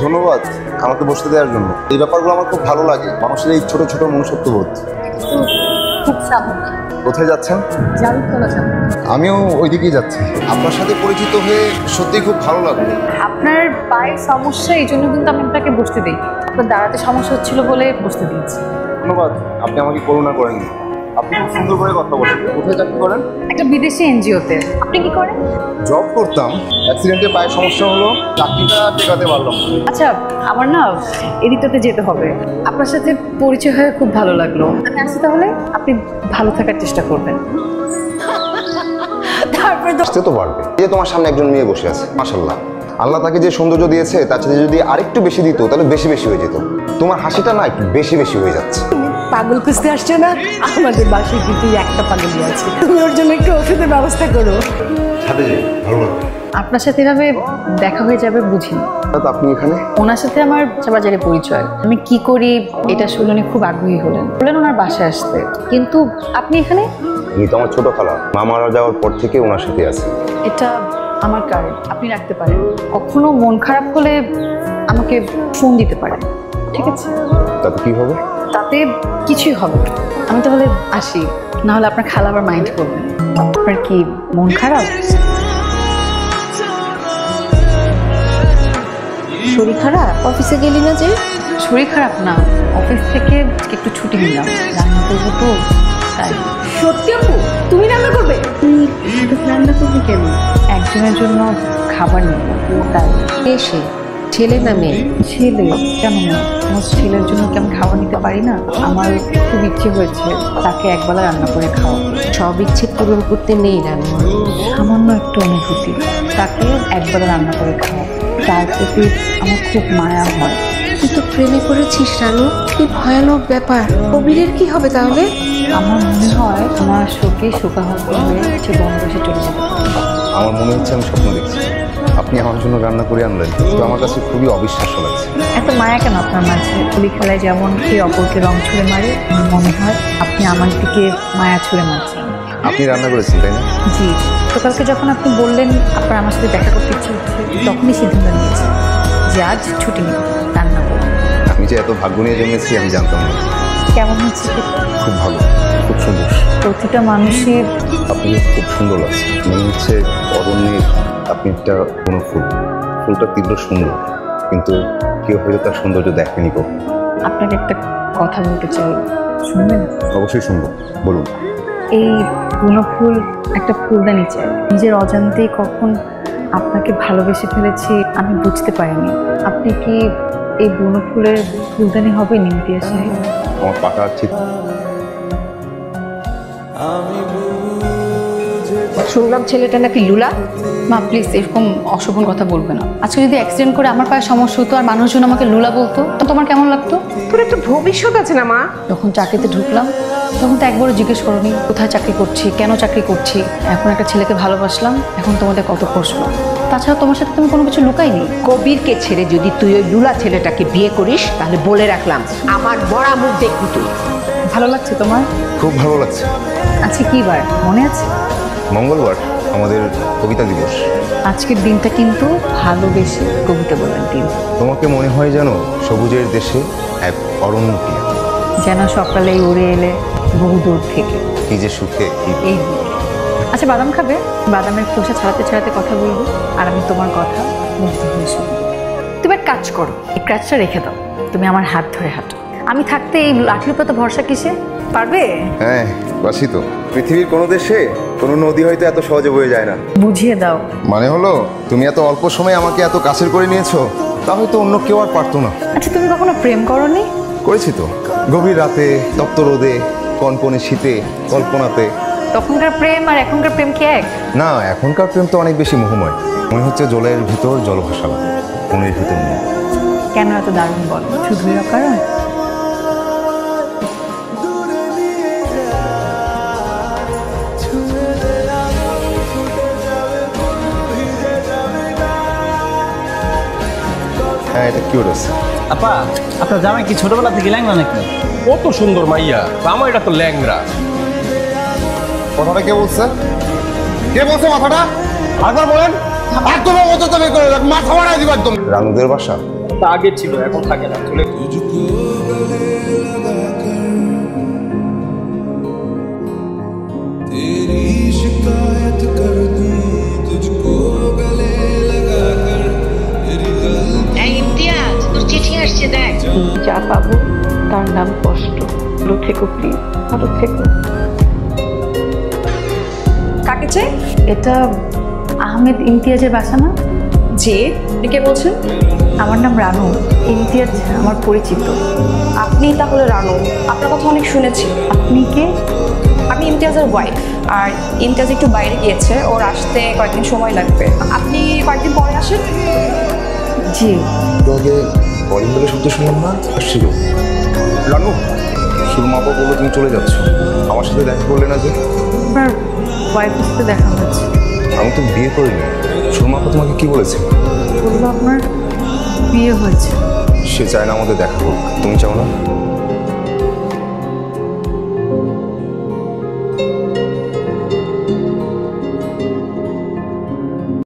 ধন্যবাদ আমাকে বসতে দেওয়ার জন্য। এই ব্যাপারগুলো আমার খুব ভালো লাগে, মানুষের এই ছোট ছোট মনুষ্যত্ববোধ। খুব সাবধান। কোথায় যাচ্ছেন? জারুতলা যাব। আমিও ওই দিকেই যাচ্ছি। আপনার সাথে পরিচিত হয়ে সত্যিই খুব ভালো লাগলো। আপনার পায়ের সমস্যা, এই জন্য কিন্তু আমি আপনাকে বসতে দিই। আপনার দাঁড়াতে সমস্যা হচ্ছিল বলে বসতে দিয়েছি। ধন্যবাদ, আপনি আমাকে করুণা করেননি। আপনি খুব সুন্দর করে কথা বলেন। কোথায় চাকরি করেন? একটা বিদেশি এনজিওতে। আপনি কি করেন? জব করতাম, অ্যাক্সিডেন্টে পায়ের সমস্যা হলো, চাকরিটা টেকাতে পারলাম। আচ্ছা, আমার না এদিকটাতে যেতে হবে। আপনার সাথে পরিচয় হয়ে খুব ভালো লাগলো। আমি আসি তাহলে, আপনি ভালো থাকার চেষ্টা করবেন। তারপরে আসতে তো পারবে। এই যে তোমার সামনে একজন মেয়ে বসে আছে, মাশাআল্লাহ। আল্লাহ তাকে যে সৌন্দর্য দিয়েছে তার সাথে যদি আরেকটু বেশি দিত তাহলে বেশি বেশি হয়ে যেত। তোমার হাসিটা না একটু বেশি বেশি হয়ে যাচ্ছে। পাগল খুঁজতে আসছে না? আমাদের বাসায় কিন্তু একটা পাগলই আছে, তুমি ওর জন্য একটু ওষুধের ব্যবস্থা করো। সাথে যে ভালো লাগবে। আপনার সাথে এভাবে দেখা হয়ে যাবে বুঝিনি। আপনি এখানে? ওনার সাথে আমার বাজারে পরিচয়। আমি কি করি এটা শুনে উনি খুব আগ্রহী হলেন, বললেন ওনার বাসায় আসতে। কিন্তু আপনি এখানে? উনি তো আমার ছোট খালা, মা মারা যাওয়ার পর থেকে ওনার সাথে আছে। এটা আমার কার্ড, আপনি রাখতে পারেন। কখনো মন খারাপ হলে আমাকে ফোন দিতে পারেন, ঠিক আছে? তাতে কি হবে? তাতে কিছুই হবে না। আমি তাহলে আসি, না হলে আপনার খালা আবার মাইন্ড করবেন। আপনার কি মন খারাপ? শরীর খারাপ? অফিসে গেলি না যে? শরীর খারাপ না, অফিস থেকে একটু ছুটি নিলাম, রান্না করবো তো তাই। সত্যি আপু, তুমি রান্না করবে? তুমি রান্না করবে কেন? একজনের জন্য খাবার নিব তাই। এসে ছেলে না মেয়ে? ছেলে। কেন না, আমার ছেলের জন্য কি আমি খাবার নিতে পারি না? আমার খুব ইচ্ছে হয়েছে তাকে একবেলা রান্না করে খাওয়া। সব ইচ্ছে পূরণ করতে নেই রান্না, সামান্য একটু অনুভূতি, তাকে একবেলা রান্না করে খাওয়া। তার প্রতি আমার খুব মায়া হয়। তুই তো প্রেমে করেছিস রানু, কি ভয়ানক ব্যাপার। কবিরের কি হবে তাহলে? আমার মনে হয় আমার শোকে শোকাহত হয়ে সে বনবাসে চলে যেতে পারে। আমার মনে হচ্ছে আমি স্বপ্ন দেখছি। আপনি আমার জন্য রান্না করে আনলেন, তো আমার কাছে খুবই অবিশ্বাস্য লাগছে। এত মায়া কেন আপনার মাঝে? হোলি খেলায় যেমন কে অপরকে রং ছুঁড়ে মারে, আমার মনে হয় আপনি আমার দিকে মায়া ছুঁড়ে মারছেন। আপনি রান্না করেছেন তাই না? জি। তো কালকে যখন আপনি বললেন আপনার আমার সাথে দেখা করতে ইচ্ছে হচ্ছে, তখনই সিদ্ধান্ত নিয়েছি যে আজ ছুটি নেব, রান্না করব। আমি যে এত ভাগ্য নিয়ে জন্মেছি আমি জানতাম না। কেমন হচ্ছে? খুব ভালো, খুব সুন্দর। প্রতিটা মানুষের আপনি খুব সুন্দর লাগছে। মনে হচ্ছে অরণ্যের আপনি একটা কোনো ফুল, ফুলটা তীব্র সুন্দর, কিন্তু কেউ হয়তো তার সৌন্দর্য দেখেনি কখনো। আপনাকে একটা কথা বলতে চাই, শুনবেন? অবশ্যই শুনবো, বলুন। এই গুণফুল একটা ফুলদানি চাই। নিজের অজান্তেই কখন আপনাকে ভালোবেসে ফেলেছি আমি বুঝতে পারিনি। আপনি কি এই গুণফুলের ফুলদানি হবেন ইমতিয়াজ সাহেব? আমার পাকা ঠিক। শুনলাম ছেলেটা নাকি লুলা। মা প্লিজ এরকম অশোভন কথা বলবে না। আজকে যদি অ্যাক্সিডেন্ট করে আমার পায়ে সমস্যা হতো আর মানুষজন আমাকে লুলা বলতো, তো তোমার কেমন লাগতো? তোর একটা ভবিষ্যৎ আছে না মা? যখন চাকরিতে ঢুকলাম তখন তো একবারও জিজ্ঞেস করোনি কোথায় চাকরি করছি, কেন চাকরি করছি। এখন একটা ছেলেকে ভালোবাসলাম, এখন তোমাদের কত প্রশ্ন। তাছাড়া তোমার সাথে তুমি কোনো কিছু লুকাইনি। কবিরকে ছেড়ে যদি তুই ওই লুলা ছেলেটাকে বিয়ে করিস তাহলে বলে রাখলাম আমার বড়া মুখ দেখবি তুই। ভালো লাগছে তোমার? খুব ভালো লাগছে। আজকে কি বার মনে আছে? মঙ্গলবার, আমাদের কবিতা দিবস। আজকের দিনটা কিন্তু ভালোবেসে কবিতা বলার দিন। তোমাকে মনে হয় যেন সবুজের দেশে এক অরণ্য প্রিয়া, যেন সকালে উড়ে এলে বহু দূর থেকে কি যে সুখে এই দিকে। আচ্ছা বাদাম খাবে? বাদামের খোসা ছাড়াতে ছাড়াতে কথা বলবো আর আমি তোমার কথা মুগ্ধ হয়ে শুনবো। তুমি এক কাজ করো, এই ক্রাচটা রেখে দাও, তুমি আমার হাত ধরে হাঁটো। আমি থাকতে এই লাঠির উপর তো ভরসা কিসে? পারবে? হ্যাঁ বাসি তো। পৃথিবীর কোনো দেশে কোনো নদী হয়তো এত সহজে বয়ে যায় না। বুঝিয়ে দাও। মানে হলো তুমি এত অল্প সময়ে আমাকে এত কাছের করে নিয়েছো, তা হয়তো অন্য কেউ আর পারতো না। আচ্ছা তুমি কখনো প্রেম করোনি? করেছি তো, গভীর রাতে, তপ্ত রোদে, কনকনে শীতে, কল্পনাতে। তখনকার প্রেম আর এখনকার প্রেম কি এক? না, এখনকার প্রেম তো অনেক বেশি মোহময়। মনে হচ্ছে জলের ভিতর জল ভাসালাম, মনের ভিতর নেই। কেন এত দারুণ বল? শুধুই অকারণ? হ্যাঁ এটা কিউট আছে। আপা, আপনার জামাই কি ছোটবেলা থেকে ল্যাংড়া নাকি? কত সুন্দর মাইয়া, আমার এটা তো ল্যাংরা। কথাটা কে বলছে? কে বলছে কথাটা? আরেকবার বলেন। একদম মতো তবে করে মাথা মারাই দিব একদম। রানুদের বাসা? তো আগে ছিল, এখন থাকে না, চলে ইমতিয়াজ, তোর চিঠি আসছে দেখ। যা পাবো তার নাম কষ্ট। ভালো থেকো প্লিজ, ভালো থেকো। কাকে চাই? এটা আহমেদ ইমতিয়াজের বাসা না? জি, আপনি কে বলছেন? আমার নাম রানু। ইমতিয়াজ আমার পরিচিত। আপনি তাহলে রানু, আপনার কথা অনেক শুনেছি। আপনি কে? আমি ইমতিয়াজের ওয়াইফ, আর ইমতিয়াজ একটু বাইরে গিয়েছে, ওর আসতে কয়েকদিন সময় লাগবে। আপনি কয়েকদিন পরে আসেন। জি। আগে কলিং বেলে শব্দ শুনলাম না, আসছিল। রানু, সুরমা আপা বললো তুমি চলে যাচ্ছ, আমার সাথে দেখা করলে না যে? আপনার ওয়াইফের সাথে দেখা হয়েছে। আমি তো বিয়ে করিনি। সুরমা আপা তোমাকে কি বলেছে? বললো আপনার বিয়ে হয়েছে। সে চায় না আমাদের দেখা হোক, তুমি চাও না?